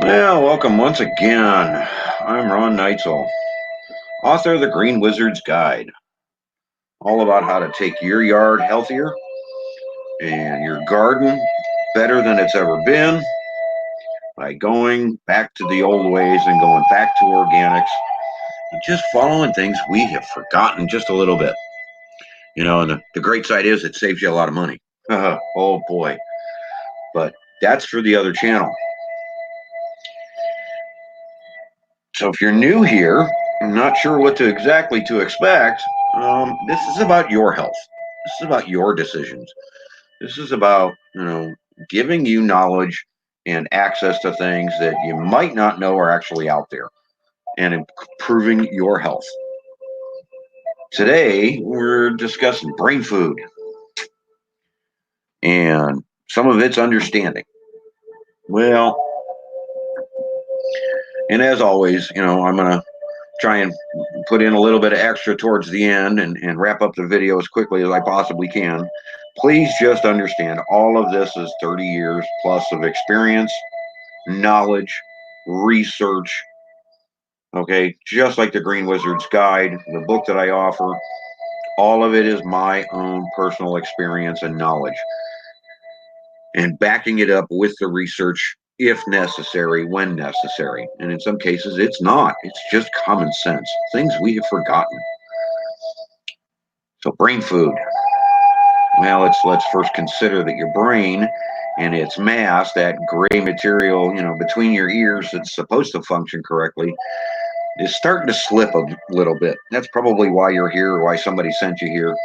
Well, welcome once again. I'm Ron Neitzel, author of The Green Wizard's Guide, all about how to take your yard healthier and your garden better than it's ever been by going back to the old ways and going back to organics and just following things we have forgotten just a little bit. And the great side is it saves you a lot of money. Oh boy. But that's for the other channel. So if you're new here, I'm not sure what to exactly to expect. This is about your health. This is about your decisions. This is about giving you knowledge and access to things that you might not know are actually out there, and improving your health. Today we're discussing brain food and some of its understanding. Well, and as always, I'm gonna try and put in a little bit of extra towards the end and wrap up the video as quickly as I possibly can. Please just understand all of this is 30 years plus of experience, knowledge, research. Okay, just like the Green Wizard's Guide, the book that I offer, all of it is my own personal experience and knowledge, and backing it up with the research if necessary, when necessary. And in some cases, it's not. It's just common sense, things we have forgotten. So brain food. Well, let's first consider that your brain and its mass, that gray material, between your ears that's supposed to function correctly, is starting to slip a little bit. That's probably why you're here, why somebody sent you here,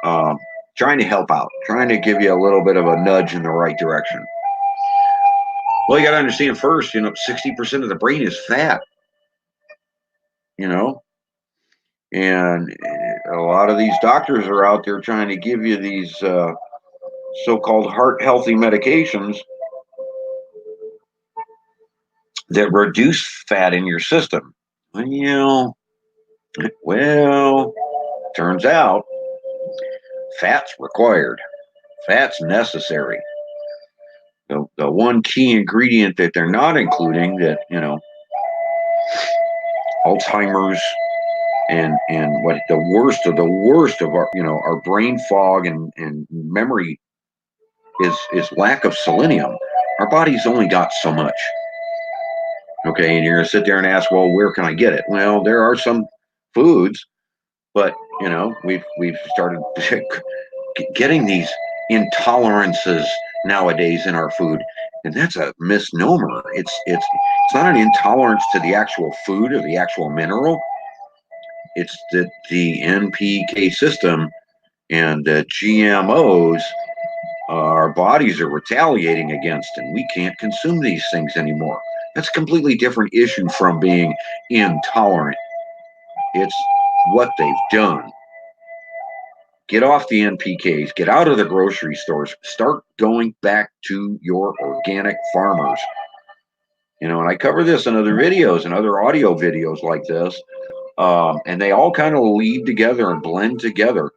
um, trying to help out, trying to give you a little bit of a nudge in the right direction. Well, you got to understand first, 60% of the brain is fat, you know, and a lot of these doctors are out there trying to give you these so-called heart healthy medications that reduce fat in your system. Well, turns out fat's required. Fat's necessary. The one key ingredient that they're not including, that Alzheimer's and what the worst of our our brain fog and memory is lack of selenium. Our body's only got so much. Okay, and you're gonna sit there and ask, well, where can I get it? Well, there are some foods, but we've started getting these intolerances nowadays in our food, and that's a misnomer. It's not an intolerance to the actual food or the actual mineral. It's that the NPK system and the GMOs our bodies are retaliating against, and we can't consume these things anymore. That's a completely different issue from being intolerant. It's what they've done. Get off the NPKs, get out of the grocery stores, start going back to your organic farmers. And I cover this in other videos and other audio videos like this, and they all kind of lead together and blend together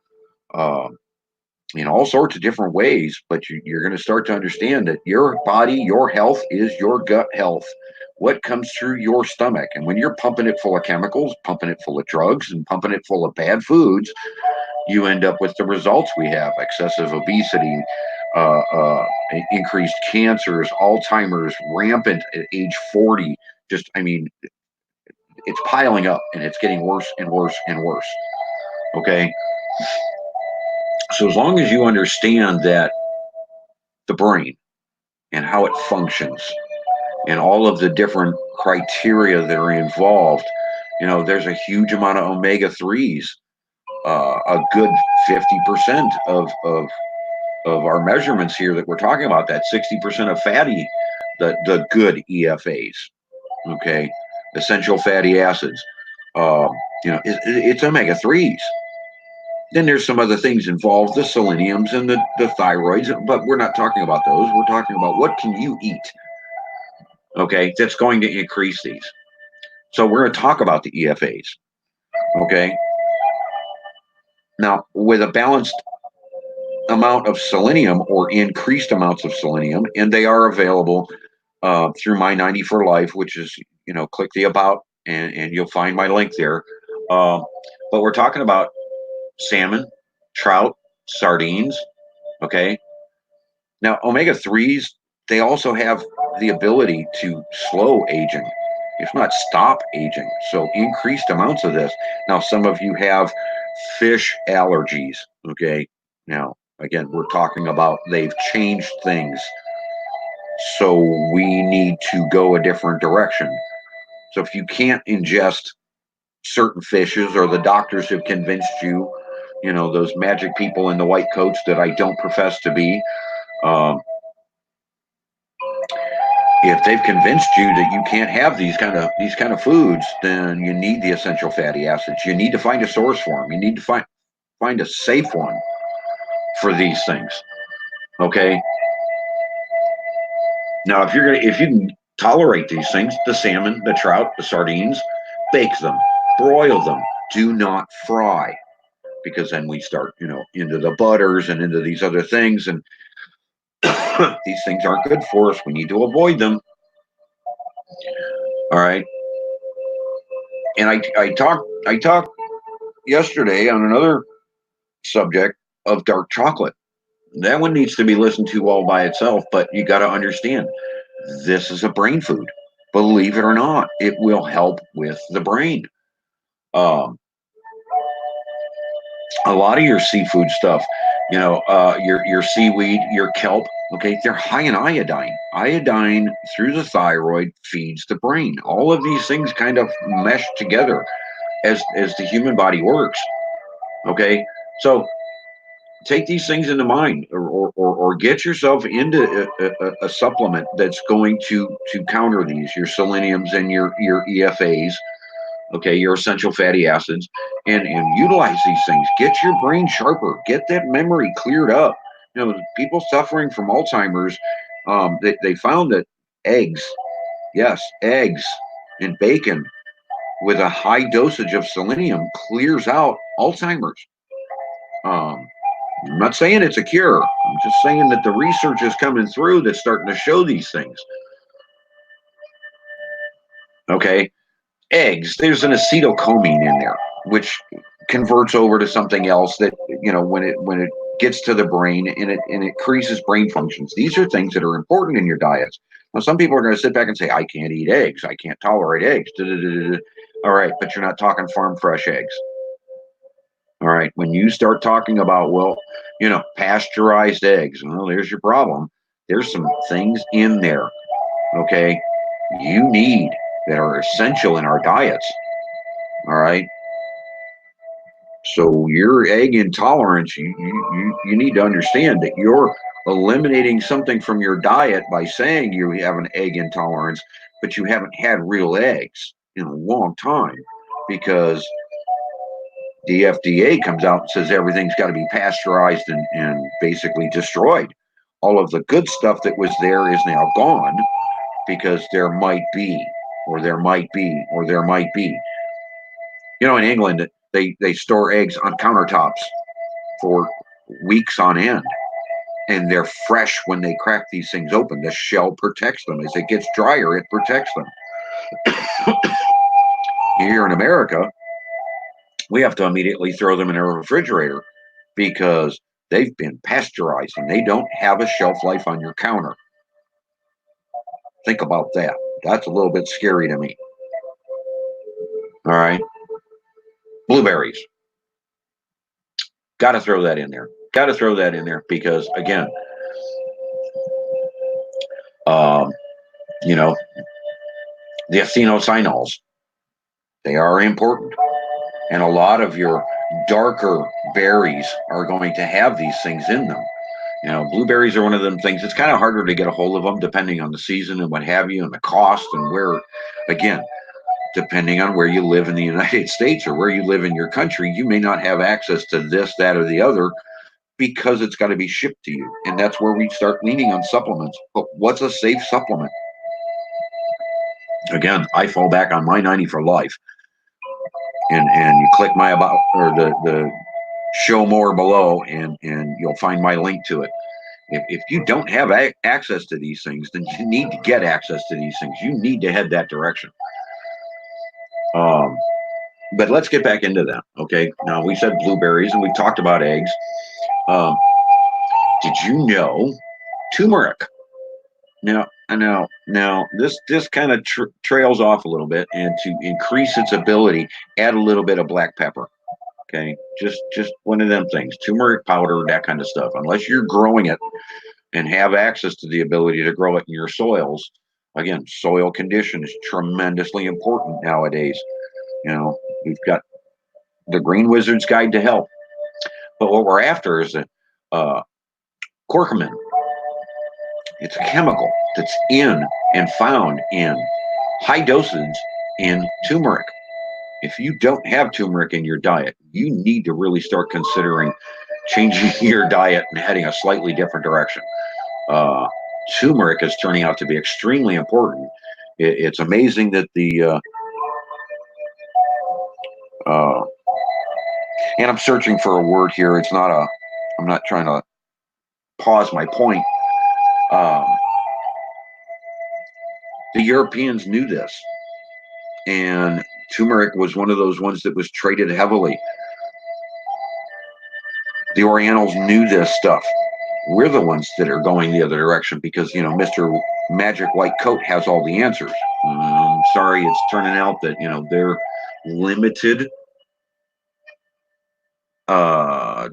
in all sorts of different ways. But you're going to start to understand that your body, your health is your gut health. What comes through your stomach, and when you're pumping it full of chemicals, pumping it full of drugs, and pumping it full of bad foods, you end up with the results we have: excessive obesity, increased cancers, Alzheimer's, rampant at age 40. Just, it's piling up and it's getting worse and worse and worse. Okay. So as long as you understand that the brain and how it functions and all of the different criteria that are involved, there's a huge amount of omega-3s. A good 50% of our measurements here that we're talking about, that 60% of fatty, the good EFAs, okay, essential fatty acids, it's omega-3s. Then there's some other things involved, the seleniums and the thyroids, but we're not talking about those. We're talking about what can you eat, okay, that's going to increase these. So we're going to talk about the EFAs, okay. Now, with a balanced amount of selenium or increased amounts of selenium, and they are available through My 90 for Life, which is, click the about and you'll find my link there. But we're talking about salmon, trout, sardines. Okay. Now, omega 3s, they also have the ability to slow aging, if not stop aging. So, increased amounts of this. Now, some of you have fish allergies. Okay. Now, again, we're talking about they've changed things. So, we need to go a different direction. So, if you can't ingest certain fishes, or the doctors have convinced you, those magic people in the white coats that I don't profess to be, um, if they've convinced you that you can't have these kind of foods, then you need the essential fatty acids. You need to find a source for them. You need to find a safe one for these things. Okay. Now, if you can tolerate these things, the salmon, the trout, the sardines, bake them, broil them. Do not fry, because then we start, into the butters and into these other things, and these things aren't good for us. We need to avoid them. All right. And I talked yesterday on another subject of dark chocolate. That one needs to be listened to all by itself, but you got to understand, this is a brain food. Believe it or not, it will help with the brain. Um, a lot of your seafood stuff, your seaweed, your kelp, okay, they're high in iodine. Iodine through the thyroid feeds the brain. All of these things kind of mesh together as the human body works. Okay, so take these things into mind, or get yourself into a supplement that's going to counter these, your seleniums and your EFAs, okay, your essential fatty acids, and utilize these things. Get your brain sharper, get that memory cleared up. People suffering from Alzheimer's, they found that eggs, yes, eggs and bacon with a high dosage of selenium clears out Alzheimer's. um, I'm not saying it's a cure. I'm just saying that the research is coming through that's starting to show these things. Okay. Eggs, there's an acetylcholine in there, which converts over to something else that, when it gets to the brain, and it increases brain functions. These are things that are important in your diets. Now, some people are going to sit back and say, I can't eat eggs. I can't tolerate eggs. All right, but you're not talking farm fresh eggs. All right. When you start talking about, well, pasteurized eggs, well, there's your problem. There's some things in there, okay, you need, that are essential in our diets. All right. So your egg intolerance, you need to understand that you're eliminating something from your diet by saying you have an egg intolerance, but you haven't had real eggs in a long time, because the FDA comes out and says everything's got to be pasteurized and basically destroyed. All of the good stuff that was there is now gone, because there might be, or there might be, or there might be. In England, they store eggs on countertops for weeks on end, and they're fresh when they crack these things open. The shell protects them. As it gets drier, it protects them. Here in America, we have to immediately throw them in a refrigerator, because they've been pasteurized and they don't have a shelf life on your counter. Think about that. That's a little bit scary to me. All right. Blueberries. Got to throw that in there. Got to throw that in there, because, again, um, you know, the ethanosynols, they are important. And a lot of your darker berries are going to have these things in them. Blueberries are one of them things. It's kind of harder to get a hold of them depending on the season and what have you, and the cost, and where, again, depending on where you live in the United States or where you live in your country, you may not have access to this, that, or the other, because it's got to be shipped to you. And that's where we start leaning on supplements. But what's a safe supplement? Again, I fall back on My 90 for Life. And you click my about, or the show more below, and you'll find my link to it. If you don't have access to these things, then you need to get access to these things. You need to head that direction. But let's get back into them. Okay. Now, we said blueberries and we talked about eggs. Um, did you know turmeric? Now, this kind of trails off a little bit, and to increase its ability, add a little bit of black pepper. Okay, just one of them things, turmeric powder, that kind of stuff. Unless you're growing it and have access to the ability to grow it in your soils, again, soil condition is tremendously important nowadays. We've got the Green Wizard's Guide to Health, but what we're after is uh, curcumin. It's a chemical that's in and found in high dosage in turmeric. If you don't have turmeric in your diet, you need to really start considering changing your diet and heading a slightly different direction. Turmeric is turning out to be extremely important. It's amazing that and I'm searching for a word here. I'm not trying to pause my point. The Europeans knew this, and turmeric was one of those ones that was traded heavily. The Orientals knew this stuff. We're the ones that are going the other direction because, Mr. Magic White Coat has all the answers. Sorry, it's turning out that, their limited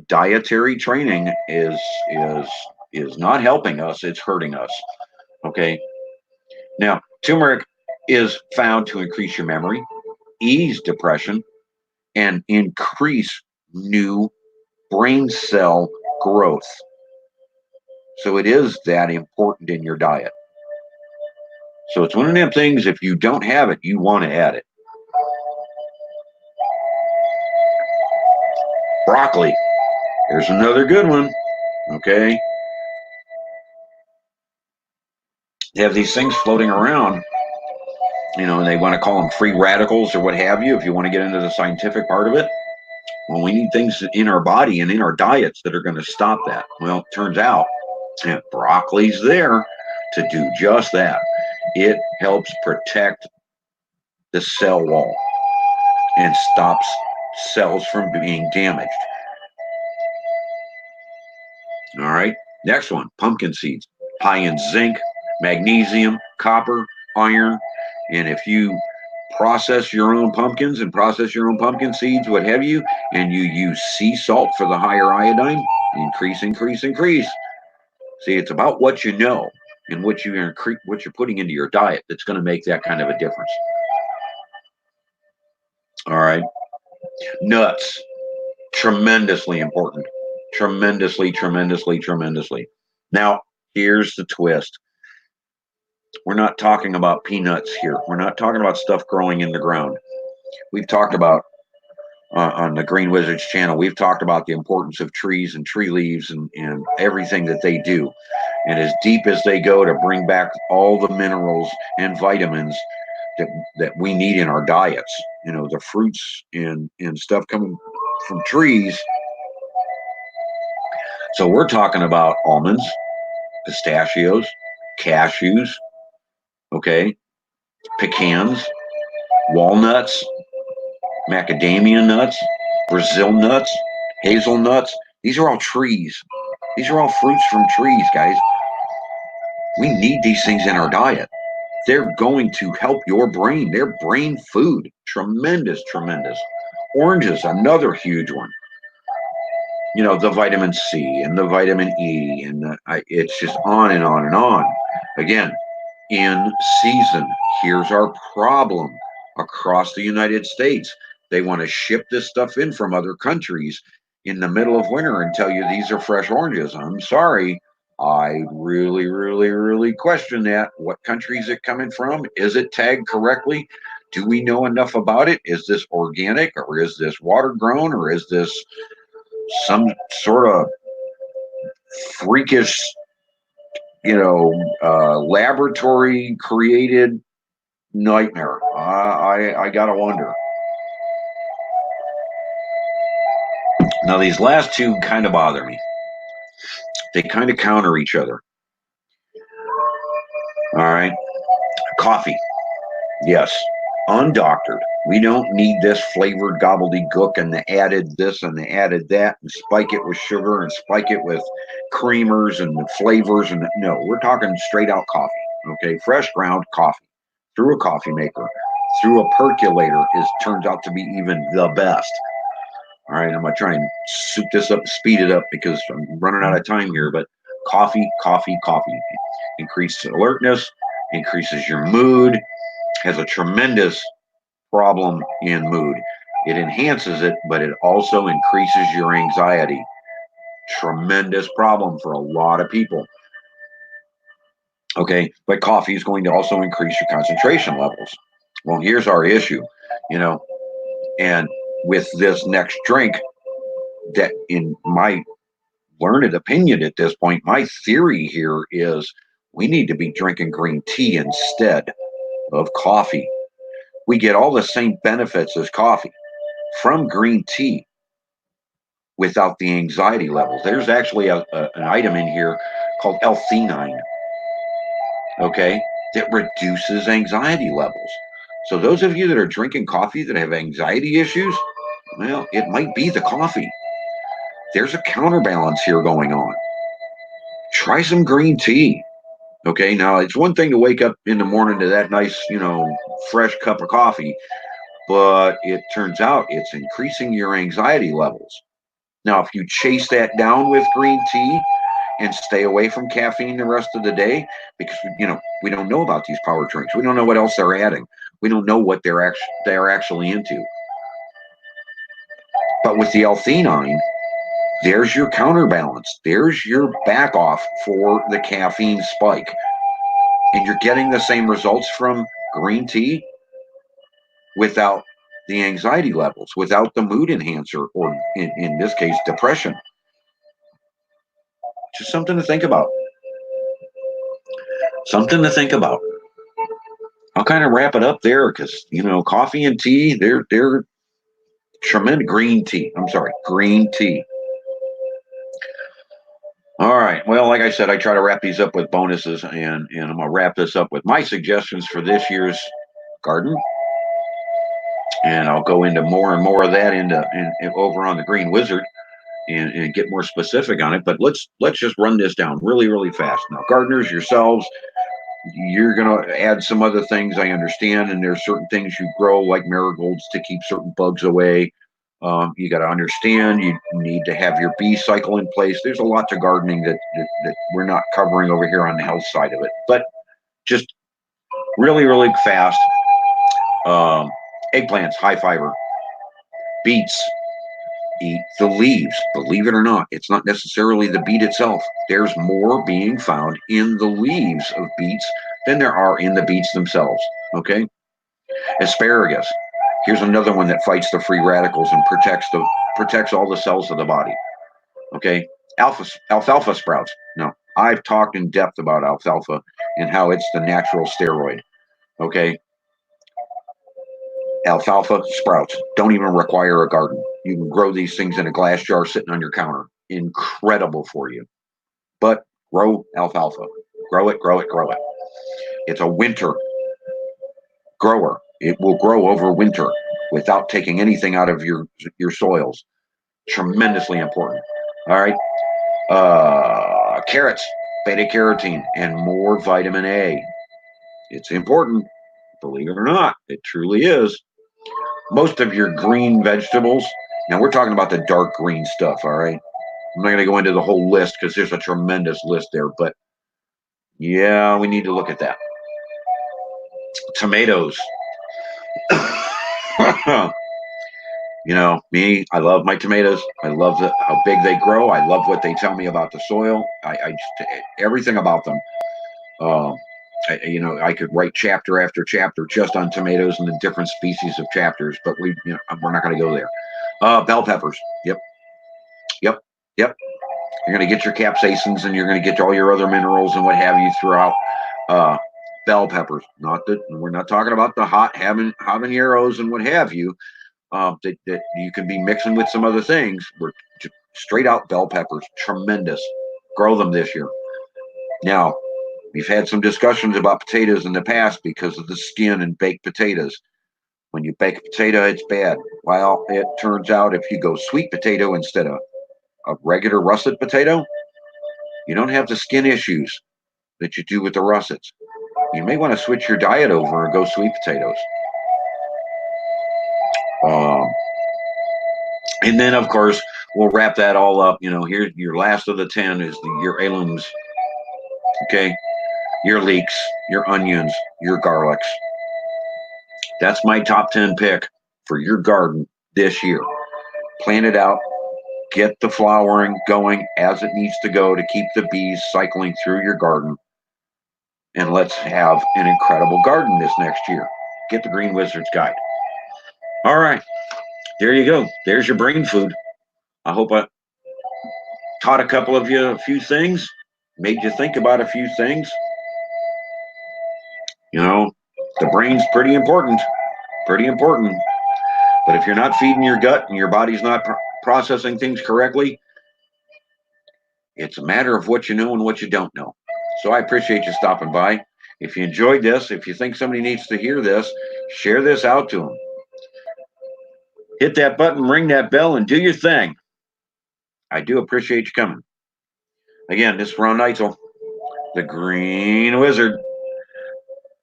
dietary training is not helping us. It's hurting us. Okay. Now, turmeric is found to increase your memory, ease depression, and increase new brain cell growth. So it is that important in your diet. So it's one of them things, if you don't have it, you want to add it. Broccoli. Here's another good one. Okay. They have these things floating around, and they want to call them free radicals or what have you, if you want to get into the scientific part of it. Well, we need things in our body and in our diets that are going to stop that. Well, it turns out broccoli's there to do just that. It helps protect the cell wall and stops cells from being damaged. All right. Next one, pumpkin seeds, high in zinc, magnesium, copper, iron. And if you process your own pumpkins and process your own pumpkin seeds, what have you, and you use sea salt for the higher iodine, increase, increase, increase. See, it's about what you know and what you're putting into your diet that's going to make that kind of a difference. All right. Nuts, tremendously important. Tremendously, tremendously, tremendously. Now, here's the twist. We're not talking about peanuts here. We're not talking about stuff growing in the ground. We've talked about on the Green Wizards channel, we've talked about the importance of trees and tree leaves and everything that they do. And as deep as they go to bring back all the minerals and vitamins that we need in our diets, the fruits and stuff coming from trees. So we're talking about almonds, pistachios, cashews, okay, pecans, walnuts, macadamia nuts, Brazil nuts, hazelnuts. These are all trees. These are all fruits from trees, guys. We need these things in our diet. They're going to help your brain. They're brain food. Tremendous, tremendous. Oranges, another huge one. The vitamin C and the vitamin E, and it's just on and on and on. Again, in season. Here's our problem across the United States. They want to ship this stuff in from other countries in the middle of winter and tell you these are fresh oranges. I'm sorry. I really, really, really question that. What country is it coming from? Is it tagged correctly? Do we know enough about it? Is this organic, or is this water grown, or is this some sort of freakish, laboratory created nightmare? I gotta wonder. Now, these last two kind of bother me. They kind of counter each other. All right. Coffee. Yes. Undoctored. We don't need this flavored gobbledygook and the added this and the added that and spike it with sugar and spike it with creamers and the flavors. And no, we're talking straight out coffee. Okay. Fresh ground coffee through a coffee maker, through a percolator turns out to be even the best. All right, I'm gonna try and soup this up, speed it up because I'm running out of time here. But coffee, coffee, coffee increases alertness, increases your mood, has a tremendous problem in mood. It enhances it, but it also increases your anxiety. Tremendous problem for a lot of people. Okay, but coffee is going to also increase your concentration levels. Well, here's our issue, you know, and with this next drink, that in my learned opinion at this point, my theory here is we need to be drinking green tea instead of coffee. We get all the same benefits as coffee from green tea without the anxiety levels. There's actually an item in here called L-theanine, okay, that reduces anxiety levels. So those of you that are drinking coffee that have anxiety issues, well, it might be the coffee. There's a counterbalance here going on. Try some green tea. Okay, now it's one thing to wake up in the morning to that nice, fresh cup of coffee, but it turns out it's increasing your anxiety levels. Now, if you chase that down with green tea and stay away from caffeine the rest of the day, because we don't know about these power drinks, we don't know what else they're adding, we don't know what they're actually into. But with the L-theanine, there's your counterbalance. There's your back off for the caffeine spike. And you're getting the same results from green tea without the anxiety levels, without the mood enhancer, or in this case, depression. Just something to think about. Something to think about. I'll kind of wrap it up there because coffee and tea, they're tremendous. Green tea. I'm sorry, green tea. All right. Well, like I said, I try to wrap these up with bonuses, and I'm gonna wrap this up with my suggestions for this year's garden. And I'll go into more and more of that over on the Green Wizard and get more specific on it. But let's just run this down really, really fast. Now, gardeners yourselves, you're going to add some other things, I understand, and there's certain things you grow like marigolds to keep certain bugs away. You got to understand you need to have your bee cycle in place. There's a lot to gardening that we're not covering over here on the health side of it, but just really, really fast. Eggplants, high fiber. Beets, eat the leaves. Believe it or not, it's not necessarily the beet itself. There's more being found in the leaves of beets than there are in the beets themselves. Okay? Asparagus. Here's another one that fights the free radicals and protects all the cells of the body. Okay? Alfalfa sprouts. Now, I've talked in depth about alfalfa and how it's the natural steroid. Okay? Alfalfa sprouts don't even require a garden. You can grow these things in a glass jar sitting on your counter. Incredible for you. But grow alfalfa. Grow it, grow it, grow it. It's a winter grower. It will grow over winter without taking anything out of your soils. Tremendously important. All right. Carrots, beta carotene, and more vitamin A. It's important. Believe it or not, it truly is. Most of your green vegetables, now we're talking about the dark green stuff, all right? I'm not going to go into the whole list because there's a tremendous list there, but yeah, we need to look at that. Tomatoes. Me, I love my tomatoes. I love how big they grow. I love what they tell me about the soil. I just, everything about them. I could write chapter after chapter just on tomatoes and the different species of chapters, but we're not going to go there. Bell peppers. Yep. Yep. Yep. You're going to get your capsaicins and you're going to get all your other minerals and what have you throughout. Bell peppers. We're not talking about the hot habaneros and what have you. that you can be mixing with some other things. We're straight out bell peppers, tremendous. Grow them this year. Now, we've had some discussions about potatoes in the past because of the skin and baked potatoes. When you bake a potato, it's bad. Well, it turns out if you go sweet potato instead of a regular russet potato, you don't have the skin issues that you do with the russets. You may want to switch your diet over and go sweet potatoes. Um, and then, of course, we'll wrap that all up. Here, your last of the 10 is your heirlooms. Okay. Your leeks, your onions, your garlics. That's my top 10 pick for your garden this year. Plant it out, get the flowering going as it needs to go to keep the bees cycling through your garden. And let's have an incredible garden this next year. Get the Green Wizard's Guide. All right, there you go. There's your brain food. I hope I taught a couple of you a few things, made you think about a few things. The brain's pretty important, pretty important. But if you're not feeding your gut and your body's not processing things correctly, it's a matter of what you know and what you don't know. So I appreciate you stopping by. If you enjoyed this, if you think somebody needs to hear this, share this out to them. Hit that button, ring that bell, and do your thing. I do appreciate you coming. Again, this is Ron Neitzel, the Green Wizard.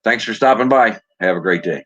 Thanks for stopping by. Have a great day.